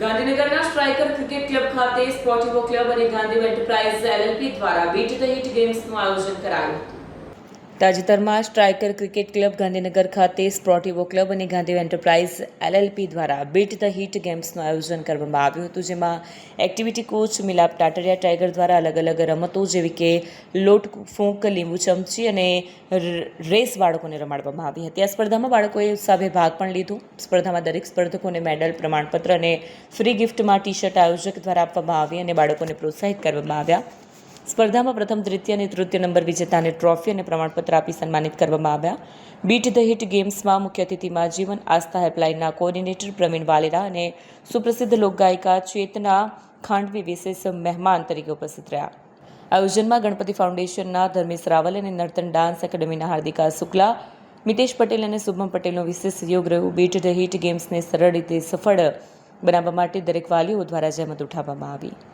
ગાંધીનગરના striker cricket club ખાતે સ્પોર્ટિવો club અને ગાંધી એન્ટરપ્રાઇઝ એલએલપી દ્વારા બીટ ધ હિટ ગેમ્સનું આયોજન કરાયું હતું. તાજેતરમાં સ્ટ્રાઇકર ક્રિકેટ ક્લબ ગાંધીનગર ખાતે સ્પોર્ટિવો ક્લબ અને ગાંધી એન્ટરપ્રાઇઝ એલએલપી દ્વારા બીટ ધ હિટ ગેમ્સનું આયોજન કરવામાં આવ્યું હતું, જેમાં એક્ટિવિટી કોચ મિલાપ ટાટરિયા ટાઈગર દ્વારા અલગ અલગ રમતો જેવી કે લોટ ફૂંક, લીંબુ ચમચી અને રેસ બાળકોને રમાડવામાં આવી હતી. આ સ્પર્ધામાં બાળકોએ ઉત્સાહભેર ભાગ પણ લીધો. સ્પર્ધામાં દરેક સ્પર્ધકોને મેડલ, પ્રમાણપત્ર અને ફ્રી ગિફ્ટમાં ટી-શર્ટ આયોજક દ્વારા આપવામાં આવી અને બાળકોને પ્રોત્સાહિત કરવામાં આવ્યા. સ્પર્ધામાં પ્રથમ, દ્વિતીય અને તૃતીય નંબર વિજેતાને ટ્રોફી અને પ્રમાણપત્ર આપી સન્માનિત કરવામાં આવ્યા. બીટ ધ હિટ ગેમ્સમાં મુખ્ય અતિથિમાં જીવન આસ્થા હેલ્પલાઇનના કોઓર્ડિનેટર પ્રવીણ વાલેરા અને સુપ્રસિદ્ધ લોકગાયિકા ચેતના ખાંડવી વિશેષ મહેમાન તરીકે ઉપસ્થિત રહ્યા. આયોજનમાં ગણપતિ ફાઉન્ડેશનના ધર્મેશ રાવલ અને નર્તન ડાન્સ એકેડમીના હાર્દિકા શુક્લા, મિતેશ પટેલ અને શુભમ પટેલનો વિશેષ સહયોગ રહ્યો. બીટ ધ હિટ ગેમ્સને સરળ રીતે સફળ બનાવવા માટે દરેક વાલીઓ દ્વારા જહેમત ઉઠાવવામાં આવી.